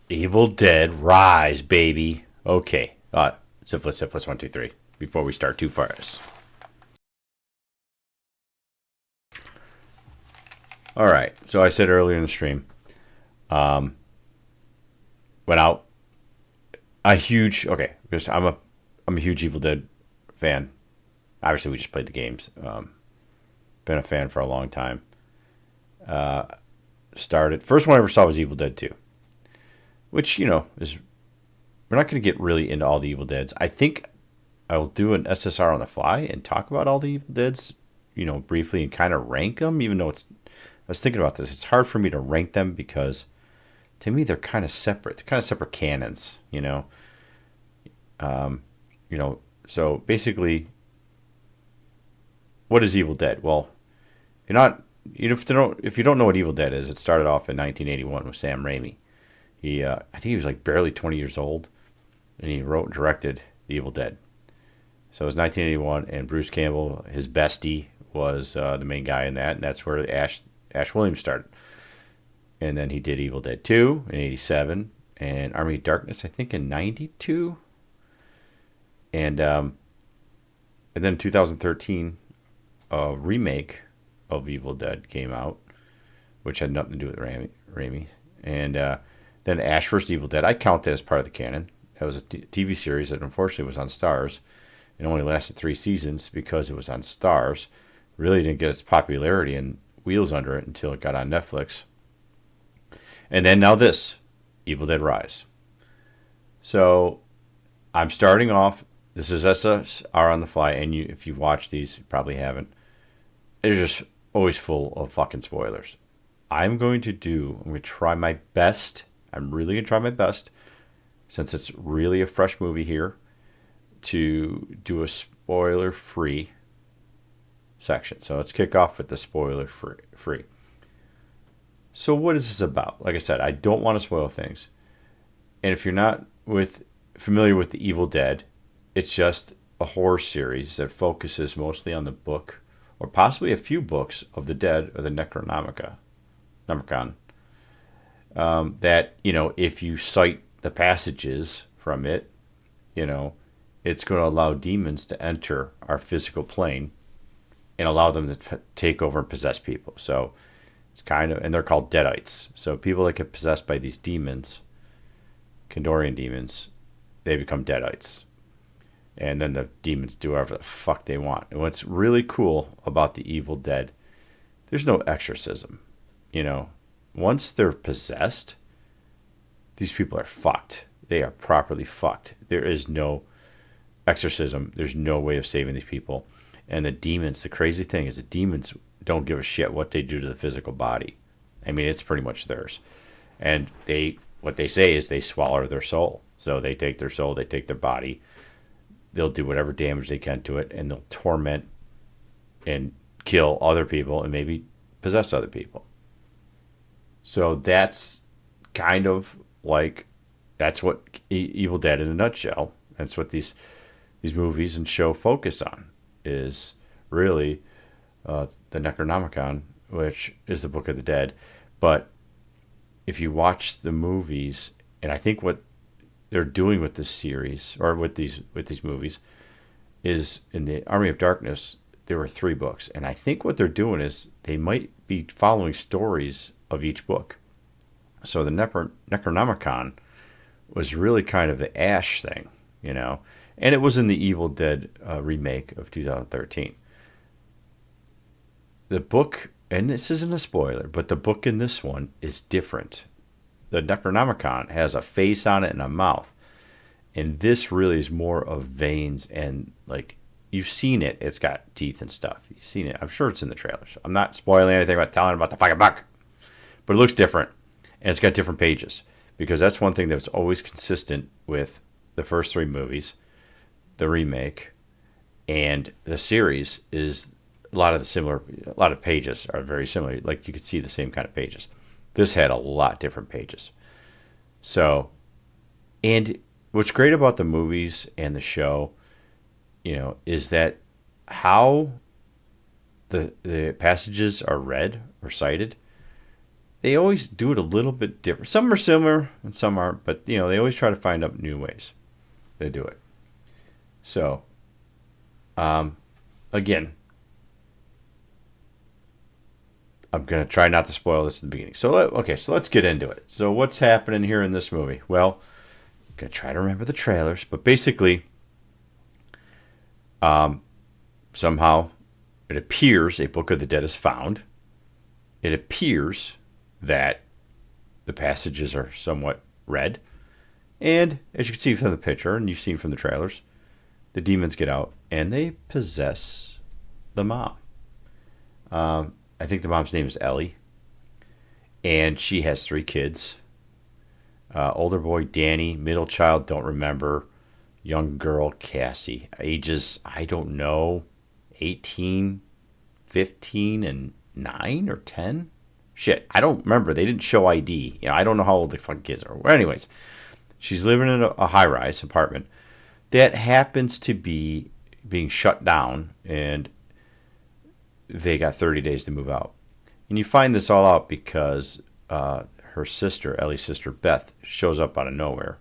Evil Dead Rise, baby. Okay. Syphilis, 1, 2, 3. Before we start too fast. All right. So I said earlier in the stream, um, went out a huge. Okay, because I'm a huge Evil Dead fan. Obviously, we just played the games. Been a fan for a long time. Started first one I ever saw was Evil Dead 2, which is we're not going to get really into all the Evil Deads. I think I'll do an SSR on the fly and talk about all the Evil Deads, briefly and kind of rank them. Even though I was thinking about this. It's hard for me to rank them because to me they're kind of separate. They're kind of separate canons, So basically, what is Evil Dead? Well, you're not. If you don't know what Evil Dead is, it started off in 1981 with Sam Raimi. I think he was like barely 20 years old, and he wrote and directed The Evil Dead. So it was 1981, and Bruce Campbell, his bestie, was the main guy in that, and that's where Ash Williams started. And then he did Evil Dead 2 in 87, and Army of Darkness, I think, in 92. And then 2013, a remake of Evil Dead came out, which had nothing to do with Raimi. And then Ash vs. Evil Dead, I count that as part of the canon. That was a TV series that unfortunately was on Starz. It only lasted 3 seasons because it was on Starz. Really didn't get its popularity and wheels under it until it got on Netflix. And then now this, Evil Dead Rise. So I'm starting off. This is SSR on the fly, and if you've watched these, you probably haven't. They're just always full of fucking spoilers. I'm going to try my best. I'm really going to try my best, since it's really a fresh movie here, to do a spoiler-free section. So let's kick off with the spoiler-free. So what is this about? Like I said, I don't want to spoil things. And if you're not familiar with the Evil Dead, it's just a horror series that focuses mostly on the book, or possibly a few books of the dead, or the Necronomicon. That, if you cite the passages from it, it's going to allow demons to enter our physical plane and allow them to take over and possess people. So it's and they're called deadites. So people that get possessed by these demons, Kandorian demons, they become deadites. And then the demons do whatever the fuck they want. And what's really cool about the Evil Dead, there's no exorcism. Once they're possessed, these people are fucked. They are properly fucked. There is no exorcism. There's no way of saving these people. And the demons, the crazy thing is the demons don't give a shit what they do to the physical body. I mean, it's pretty much theirs. And what they say is they swallow their soul. So they take their soul, they take their body, they'll do whatever damage they can to it, and they'll torment and kill other people and maybe possess other people. So that's kind of that's what Evil Dead in a nutshell. That's what these movies and show focus on, is really the Necronomicon, which is the Book of the Dead. But if you watch the movies, and I think what they're doing with this series, or with these movies, is in the Army of Darkness, there were 3 books. And I think what they're doing is they might be following stories of each book. So the Necronomicon was really kind of the Ash thing, and it was in the Evil Dead remake of 2013. The book, and this isn't a spoiler, but the book in this one is different. The Necronomicon has a face on it and a mouth, and this really is more of veins, and you've seen it. It's got teeth and stuff. You've seen it. I'm sure it's in the trailers. I'm not spoiling anything about telling about the fucking book, but it looks different, and it's got different pages, because that's one thing that's always consistent with the first 3 movies, the remake, and the series, is a lot of pages are very similar. Like, you could see the same kind of pages. This had a lot different pages. So, and what's great about the movies and the show, is that how the passages are read or cited, they always do it a little bit different. Some are similar and some aren't, but they always try to find up new ways to do it. So, again, I'm going to try not to spoil this in the beginning. So let's get into it. So what's happening here in this movie? Well, I'm going to try to remember the trailers, but basically, somehow it appears a Book of the Dead is found. It appears that the passages are somewhat red. And as you can see from the picture, and you've seen from the trailers, the demons get out and they possess the mom. I think the mom's name is Ellie. And she has 3 kids. Older boy, Danny. Middle child, don't remember. Young girl, Cassie. Ages, I don't know, 18, 15, and 9 or 10? Shit, I don't remember. They didn't show ID. I don't know how old the fucking kids are. Well, anyways, she's living in a high-rise apartment that happens to be being shut down, and they got 30 days to move out. And you find this all out because her sister, Ellie's sister, Beth, shows up out of nowhere.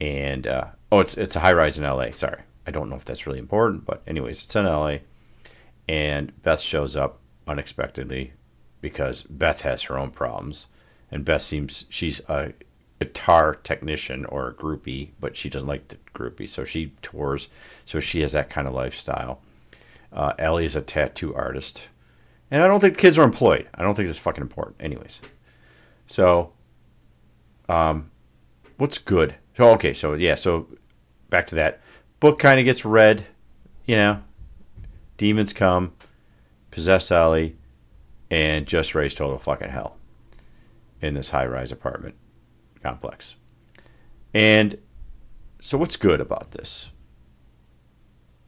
And, it's a high-rise in L.A., sorry. I don't know if that's really important, but anyways, it's in L.A., and Beth shows up unexpectedly because Beth has her own problems. And Beth seems she's a guitar technician or a groupie, but she doesn't like the groupie, so she tours. So she has that kind of lifestyle. Ellie is a tattoo artist. And I don't think the kids are employed. I don't think it's fucking important. Anyways. So, what's good? So back to that. Book kind of gets read. Demons come, possess Ellie, and just raise total fucking hell in this high-rise apartment complex. And so what's good about this?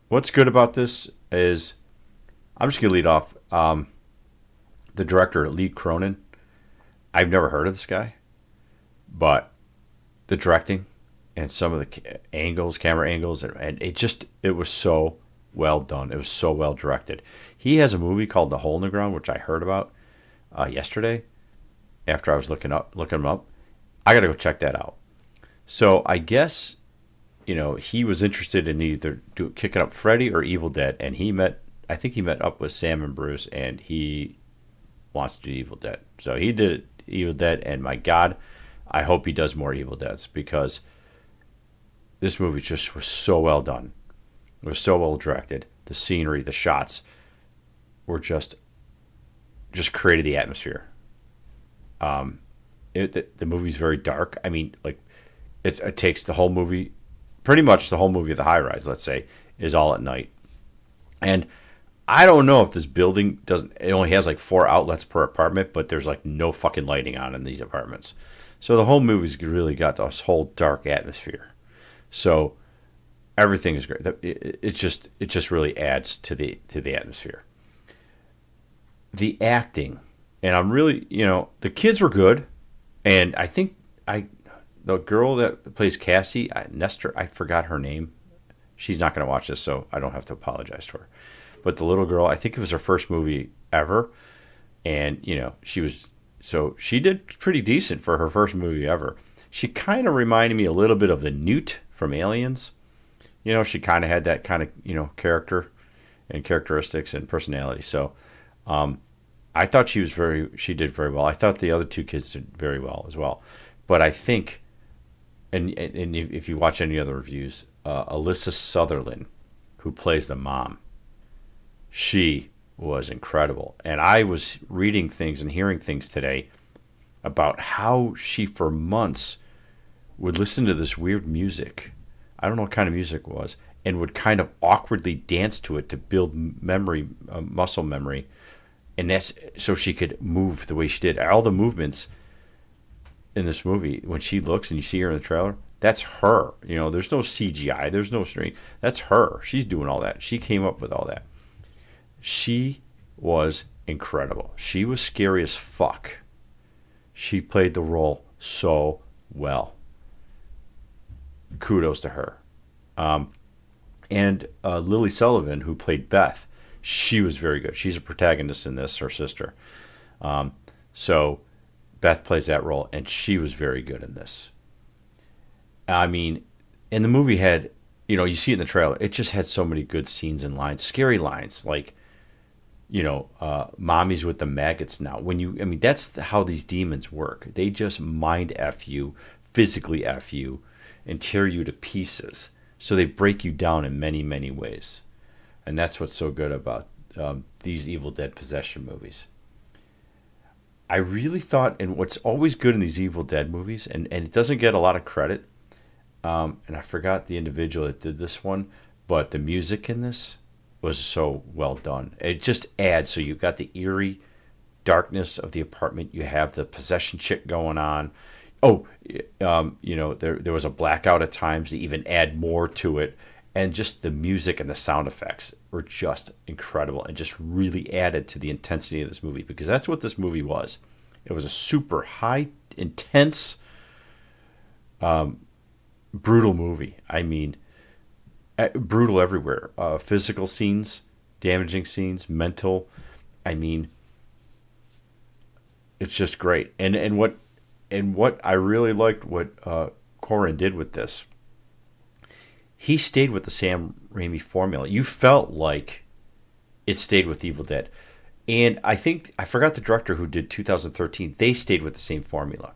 What's good about this is, I'm just going to lead off. The director, Lee Cronin, I've never heard of this guy, but the directing and some of the camera angles, and it was so well done. It was so well directed. He has a movie called The Hole in the Ground, which I heard about yesterday after I was looking him up. I got to go check that out. So I guess, he was interested in either kicking up Freddy or Evil Dead, and I think he met up with Sam and Bruce, and he wants to do Evil Dead. So he did Evil Dead, and my God, I hope he does more Evil Deads, because this movie just was so well done. It was so well directed. The scenery, the shots were just created the atmosphere. The movie's very dark. I mean, like, it takes the whole movie, pretty much the whole movie of the high rise, let's say, is all at night. And I don't know if this building it only has like 4 outlets per apartment, but there's like no fucking lighting on in these apartments. So the whole movie's really got this whole dark atmosphere. So everything is great. It just really adds to the atmosphere. The acting, and I'm really, the kids were good, and I think the girl that plays Cassie, Nestor, I forgot her name. She's not going to watch this, so I don't have to apologize to her. But the little girl, I think it was her first movie ever, and she did pretty decent for her first movie ever. She kind of reminded me a little bit of the Newt from Aliens. She kind of had that kind of, character and characteristics and personality. So I thought she did very well. I thought the other 2 kids did very well as well. But I think, and if you watch any other reviews, Alyssa Sutherland, who plays the mom, she was incredible. And I was reading things and hearing things today about how she, for months, would listen to this weird music. I don't know what kind of music it was, and would kind of awkwardly dance to it to build memory, muscle memory. And that's so she could move the way she did. All the movements in this movie, when she looks and you see her in the trailer, that's her. There's no CGI. There's no string. That's her. She's doing all that. She came up with all that. She was incredible. She was scary as fuck. She played the role so well. Kudos to her. And Lily Sullivan, who played Beth, she was very good. She's a protagonist in this, her sister. So Beth plays that role, and she was very good in this. I mean, and the movie had, you see it in the trailer. It just had so many good scenes and lines, scary lines, like, mommy's with the maggots now. That's how these demons work. They just mind F you, physically F you, and tear you to pieces. So they break you down in many, many ways. And that's what's so good about these Evil Dead possession movies. I really thought, and what's always good in these Evil Dead movies, and it doesn't get a lot of credit, and I forgot the individual that did this one, but the music in this was so well done. It just adds, so you've got the eerie darkness of the apartment, you have the possession shit going on. Oh, there was a blackout at times to even add more to it, and just the music and the sound effects were just incredible and just really added to the intensity of this movie, because that's what this movie was. It was a super high, intense, brutal movie. I mean, brutal everywhere. Physical scenes, damaging scenes, mental. I mean, it's just great. And what I really liked what Corin did with this, he stayed with the Sam Raimi formula. You felt like it stayed with Evil Dead. And I forgot the director who did 2013. They stayed with the same formula.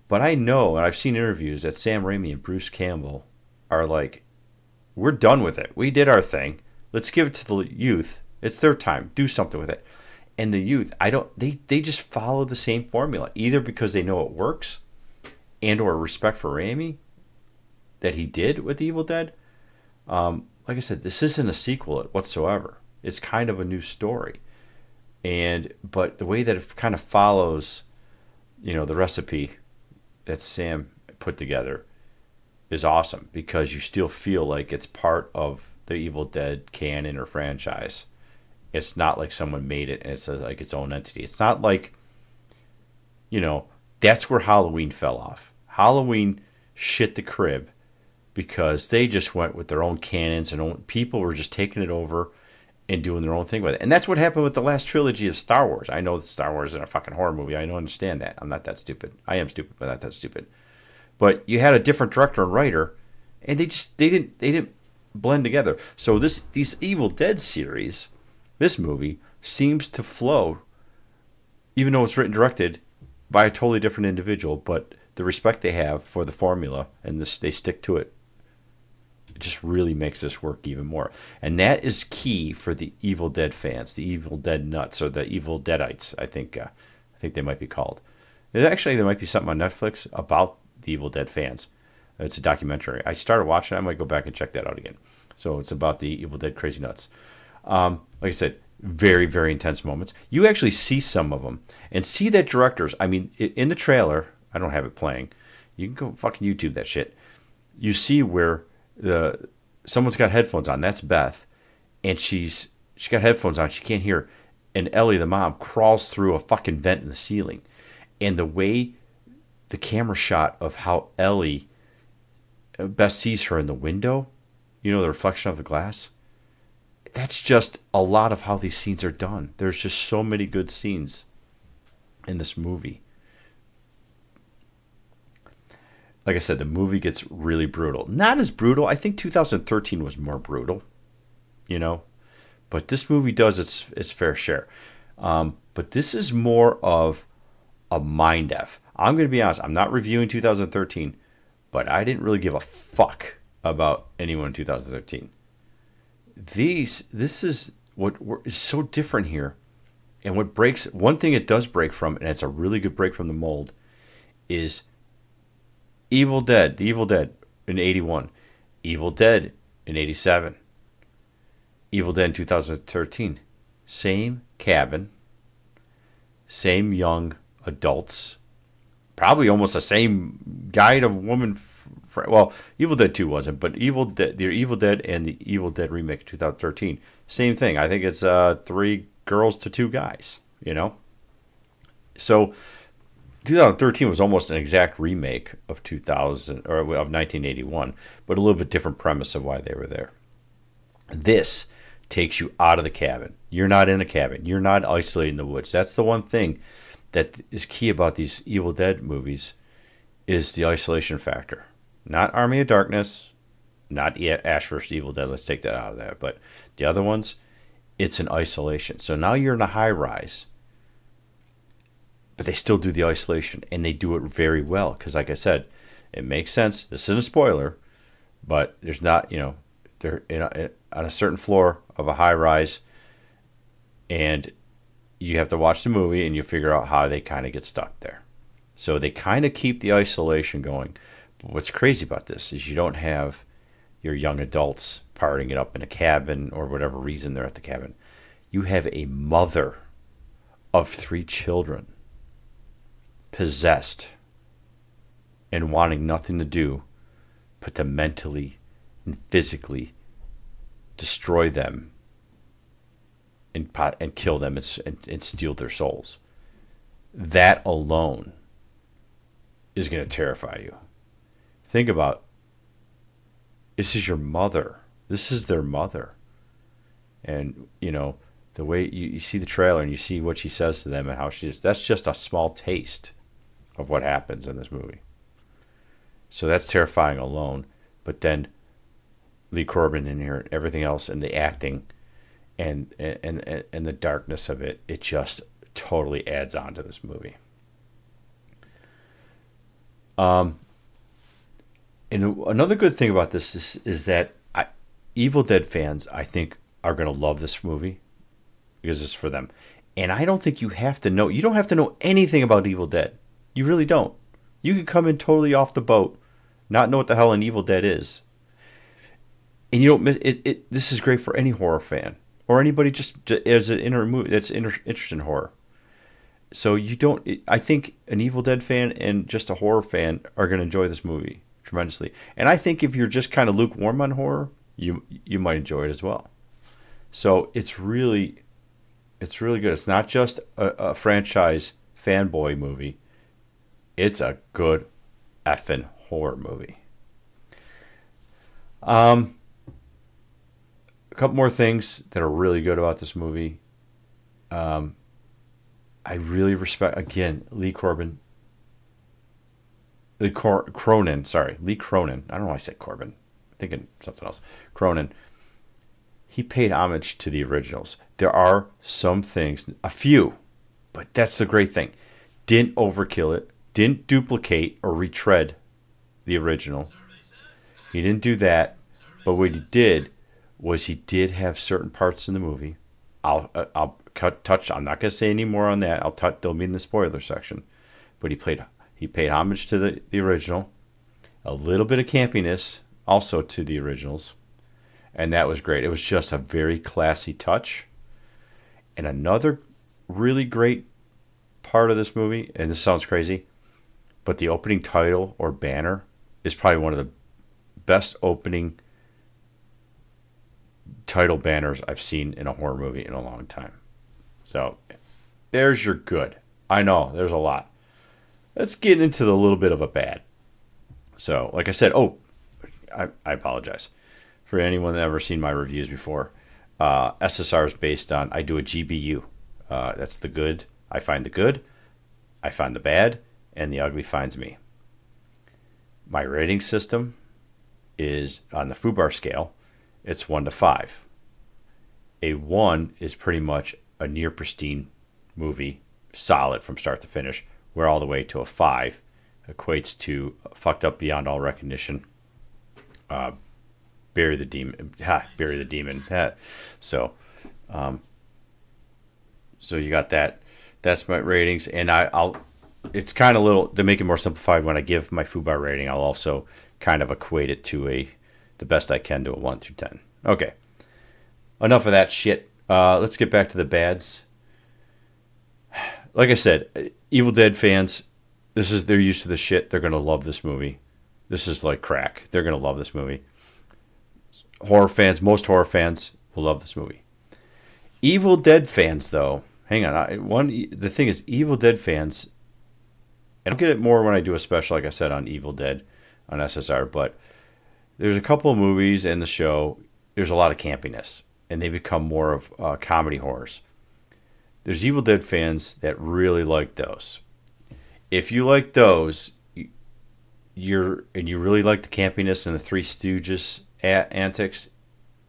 But I know, and I've seen interviews, that Sam Raimi and Bruce Campbell are like, we're done with it. We did our thing. Let's give it to the youth. It's their time. Do something with it. And the youth, they just follow the same formula, either because they know it works and or respect for Raimi that he did with Evil Dead. Like I said, this isn't a sequel whatsoever. It's kind of a new story. But the way that it kind of follows, the recipe that Sam put together is awesome, because you still feel like it's part of the Evil Dead canon or franchise. It's not like someone made it and it's like its own entity. It's not like, that's where Halloween fell off. Halloween shit the crib because they just went with their own canons, and people were just taking it over and doing their own thing with it. And that's what happened with the last trilogy of Star Wars. I know that Star Wars is a fucking horror movie. I don't understand that. I'm not that stupid. I am stupid, but not that stupid. But you had a different director and writer, and they didn't blend together. So these Evil Dead series, this movie seems to flow, even though it's written and directed by a totally different individual. But the respect they have for the formula and they stick to it, it just really makes this work even more. And that is key for the Evil Dead fans, the Evil Dead nuts, or the Evil Deadites. I think they might be called. Actually, there might be something on Netflix about the Evil Dead fans. It's a documentary. I started watching it. I might go back and check that out again. So it's about the Evil Dead crazy nuts. Like I said, very, very intense moments. You actually see some of them and see that directors, in the trailer, I don't have it playing. You can go fucking YouTube that shit. You see where someone's got headphones on. That's Beth. And she's got headphones on. She can't hear. And Ellie, the mom, crawls through a fucking vent in the ceiling. And the way the camera shot of how Beth sees her in the window, the reflection of the glass, that's just a lot of how these scenes are done. There's just so many good scenes in this movie. Like I said, the movie gets really brutal. Not as brutal. I think 2013 was more brutal, but this movie does its fair share. But this is more of a mind F. I'm going to be honest. I'm not reviewing 2013, but I didn't really give a fuck about anyone in 2013. This is what is so different here. And what breaks, one thing it does break from, and it's a really good break from the mold, is the Evil Dead in 81, Evil Dead in 87, Evil Dead in 2013. Same cabin, same young adults, probably almost the same guy to woman. Well, Evil Dead 2 wasn't, but the Evil Dead and the Evil Dead remake 2013, same thing. I think it's 3 girls to 2 guys, So 2013 was almost an exact remake of 2000 or of 1981, but a little bit different premise of why they were there. This takes you out of the cabin. You're not in a cabin. You're not isolated in the woods. That's the one thing that is key about these Evil Dead movies is the isolation factor. Not Army of Darkness, not yet Ash vs. Evil Dead. Let's take that out of there. But the other ones, it's an isolation. So now you're in a high rise, but they still do the isolation, and they do it very well. Because, like I said, it makes sense. This isn't a spoiler, but there's not, they're on a certain floor of a high rise, and you have to watch the movie, and you figure out how they kind of get stuck there. So they kind of keep the isolation going. But what's crazy about this is you don't have your young adults partying it up in a cabin or whatever reason they're at the cabin. You have a mother of 3 children possessed and wanting nothing to do but to mentally and physically destroy them and kill them and steal their souls. That alone is going to terrify you. Think about, this is your mother. This is their mother. And, the way you see the trailer and you see what she says to them and how that's just a small taste of what happens in this movie. So that's terrifying alone. But then Lee Corbin in here, everything else, and the acting and the darkness of it, it just totally adds on to this movie. And another good thing about this is that Evil Dead fans, I think, are going to love this movie because it's for them. And I don't think you have to know. You don't have to know anything about Evil Dead. You really don't. You can come in totally off the boat, not know what the hell an Evil Dead is, and you don't miss it. This is great for any horror fan or anybody just as an interested in horror. So you don't. I think an Evil Dead fan and just a horror fan are going to enjoy this movie tremendously. And I think if you're just kind of lukewarm on horror, you might enjoy it as well. So it's really good. It's not just a franchise fanboy movie. It's a good effing horror movie. A couple more things that are really good about this movie. I really respect, again, Lee Cronin. Lee Cronin. I don't know why I said Corbin. I'm thinking something else. Cronin. He paid homage to the originals. There are some things, a few, but that's the great thing. Didn't overkill it. Didn't duplicate or retread the original. He didn't do that. But what he did was he did have certain parts in the movie. I'm not going to say any more on that. They'll be in the spoiler section. But he paid homage to the original. A little bit of campiness also to the originals. And that was great. It was just a very classy touch. And another really great part of this movie, and this sounds crazy, but the opening title or banner is probably one of the best opening title banners I've seen in a horror movie in a long time. So there's your good. I know, there's a lot. Let's get into the little bit of a bad. So, like I said, I apologize. For anyone that ever seen my reviews before, SSR is based on, I do a GBU. That's the good. I find the good, I find the bad, and the ugly finds me. My rating system is on the FUBAR scale. It's 1 to 5. A 1 is pretty much a near pristine movie, solid from start to finish, where all the way to a 5 equates to fucked up beyond all recognition. Bury the demon. Bury the demon. So you got that. That's my ratings, and I'll. It's kind of little to make it more simplified. When I give my FUBAR rating, I'll also kind of equate it to the best I can to a 1 through 10. Okay. Enough of that shit. Let's get back to the bads. Like I said, Evil Dead fans, they're used to the shit. They're gonna love this movie. This is like crack. They're gonna love this movie. Horror fans, most horror fans will love this movie. Evil Dead fans, though, hang on. The thing is, Evil Dead fans, and I'll get it more when I do a special, like I said, on Evil Dead on SSR, but there's a couple of movies in the show, there's a lot of campiness, and they become more of comedy horrors. There's Evil Dead fans that really like those. If you like those, and you really like the campiness and the Three Stooges antics,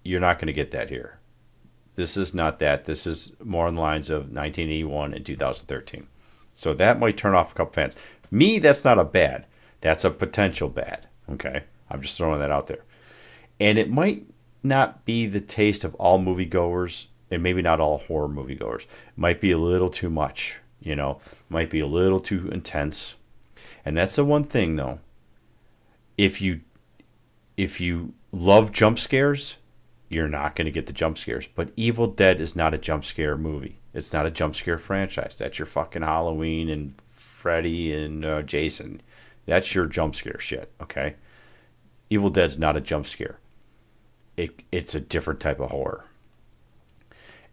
you're not going to get that here. This is not that. This is more on the lines of 1981 and 2013. So that might turn off a couple fans. Me, that's not a bad. That's a potential bad. Okay? I'm just throwing that out there. And it might not be the taste of all moviegoers, and maybe not all horror moviegoers. It might be a little too much, might be a little too intense. And that's the one thing, though. If you love jump scares, you're not going to get the jump scares. But Evil Dead is not a jump scare movie. It's not a jump scare franchise. That's your fucking Halloween and Freddy and Jason. That's your jump scare shit, okay? Evil Dead's not a jump scare. It's a different type of horror.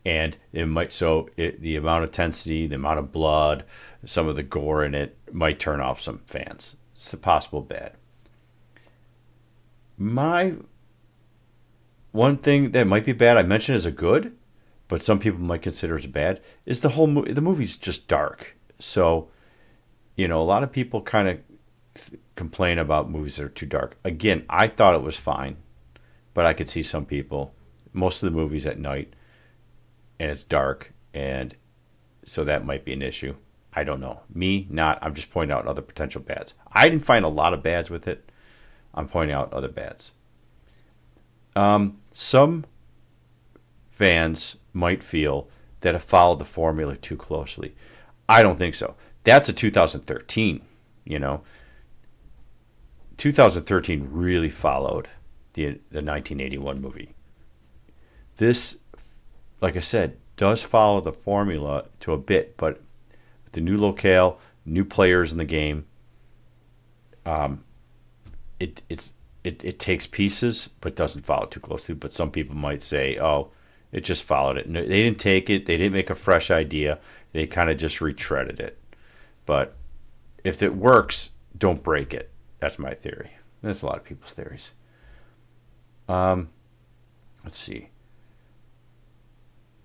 And the amount of intensity, the amount of blood, some of the gore in it might turn off some fans. It's a possible bad. My one thing that might be bad, I mentioned as a good, but some people might consider as bad, is the movie's just dark. So, a lot of people kind of complain about movies that are too dark. Again, I thought it was fine, but I could see some people, most of the movies at night, and it's dark, and so that might be an issue. I don't know. Me, not. I'm just pointing out other potential bads. I didn't find a lot of bads with it. I'm pointing out other bads. Some fans might feel that it followed the formula too closely. I don't think so. That's a 2013, 2013 really followed the 1981 movie. This, like I said, does follow the formula to a bit, but with the new locale, new players in the game, it takes pieces but doesn't follow too closely. But some people might say, oh, it just followed it. No, they didn't take it. They didn't make a fresh idea. They kind of just retreaded it. But if it works, don't break it. That's my theory. That's a lot of people's theories. Let's see.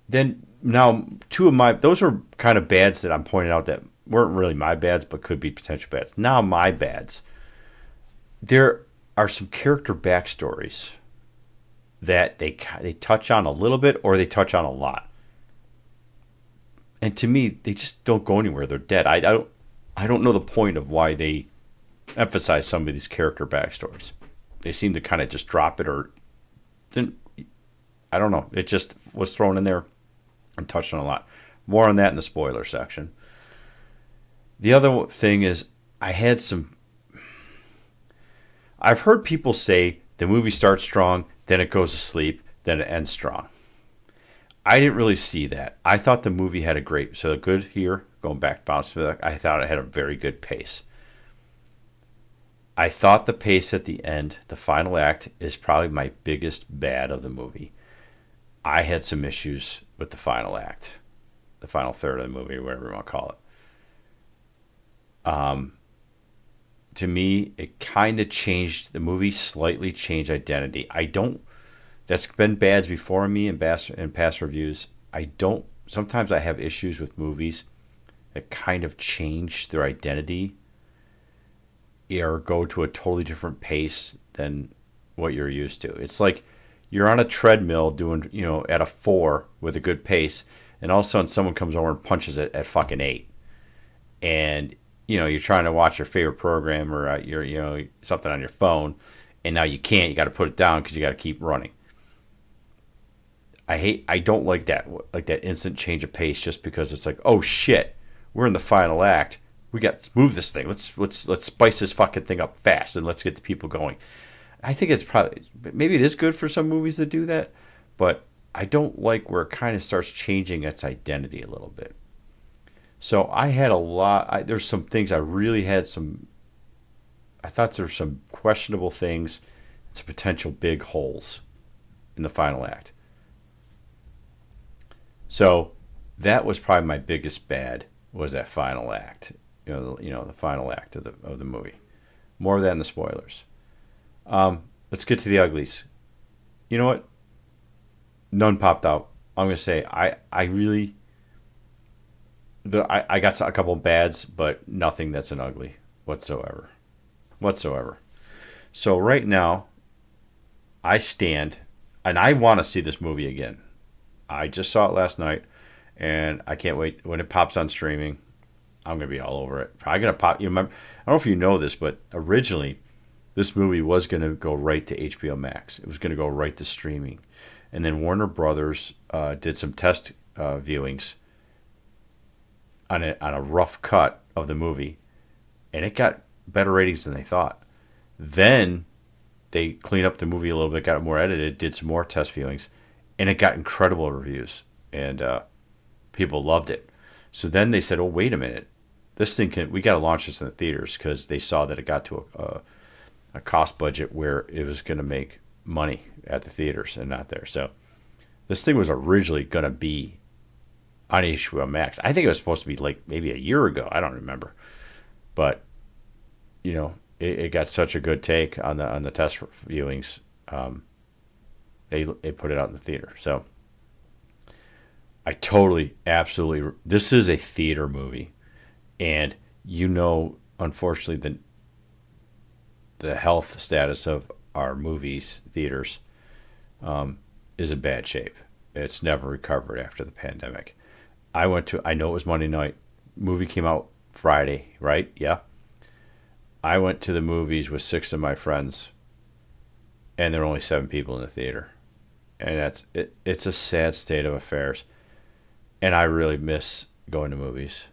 Then now those were kind of bads that I'm pointing out that weren't really my bads but could be potential bads. Now my bads. There are some character backstories that they touch on a little bit or they touch on a lot. And to me, they just don't go anywhere. They're dead. I don't know the point of why they emphasize some of these character backstories. They seem to kind of just drop it or didn't. I don't know. It just was thrown in there and touched on a lot. More on that in the spoiler section. The other thing is I've heard people say the movie starts strong, then it goes to sleep, then it ends strong. I didn't really see that. I thought the movie had a good here, going back, bouncing back, I thought it had a very good pace. I thought the pace at the end, the final act, is probably my biggest bad of the movie. I had some issues with the final act, the final third of the movie, whatever you want to call it. To me, it kind of changed, the movie slightly changed identity. That's been bads before me in past reviews. Sometimes I have issues with movies that kind of change their identity or go to a totally different pace than what you're used to. It's like you're on a treadmill doing, at a 4 with a good pace, and all of a sudden someone comes over and punches it at fucking 8. And, you're trying to watch your favorite program or your something on your phone, and now you can't. You got to put it down because you got to keep running. I don't like that instant change of pace just because it's like, oh shit, we're in the final act. Let's move this thing. Let's spice this fucking thing up fast and let's get the people going. I think it's maybe it is good for some movies that do that, but I don't like where it kind of starts changing its identity a little bit. So I had there's some things I really had I thought there were some questionable things, some potential big holes in the final act. So that was probably my biggest bad, was that final act. The final act of the movie. More of that in the spoilers. Let's get to the uglies. You know what? None popped out. I'm gonna say I really I got a couple of bads, but nothing that's an ugly whatsoever. So right now, I stand, and I want to see this movie again. I just saw it last night, and I can't wait when it pops on streaming. I'm gonna be all over it. Probably gonna pop. You remember? I don't know if you know this, but originally, this movie was gonna go right to HBO Max. It was gonna go right to streaming, and then Warner Brothers did some test viewings on a rough cut of the movie, and it got better ratings than they thought. Then they cleaned up the movie a little bit, got it more edited, did some more test viewings, and it got incredible reviews, and people loved it. So then they said, "Oh, wait a minute, we got to launch this in the theaters," because they saw that it got to a cost budget where it was going to make money at the theaters and not there. So this thing was originally going to be on HBO Max. I think it was supposed to be like maybe a year ago. I don't remember, but it got such a good take on the test viewings. They put it out in the theater. So I totally, absolutely. This is a theater movie, and unfortunately, the health status of our movies theaters is in bad shape. It's never recovered after the pandemic. I know it was Monday night. Movie came out Friday, right? Yeah. I went to the movies with 6 of my friends, and there were only 7 people in the theater. And that's it. It's a sad state of affairs. And I really miss going to movies.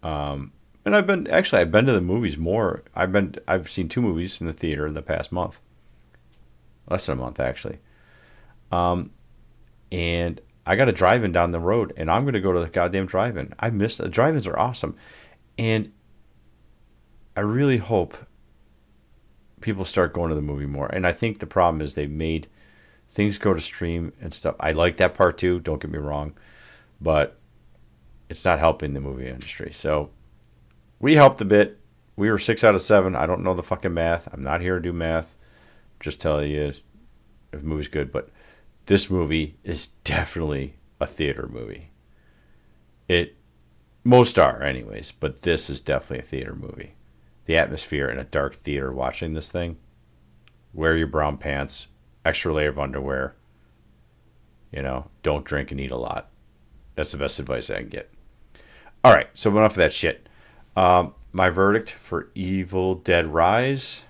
And I've been to the movies more. I've seen 2 movies in the theater in the past month. Less than a month, actually. And I got a drive-in down the road, and I'm going to go to the goddamn drive-in. I miss the drive-ins are awesome. And I really hope people start going to the movie more. And I think the problem is they made things go to stream and stuff. I like that part too, don't get me wrong, but it's not helping the movie industry. So we helped a bit. We were 6 out of 7. I don't know the fucking math. I'm not here to do math. Just telling you if the movie's good. But this movie is definitely a theater movie. Most are anyways, but this is definitely a theater movie. The atmosphere in a dark theater watching this thing. Wear your brown pants, extra layer of underwear. Don't drink and eat a lot. That's the best advice I can get. All right, so enough of that shit. My verdict for Evil Dead Rise.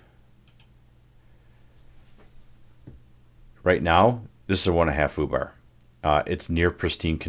Right now, this is a 1.5 FUBAR. It's near pristine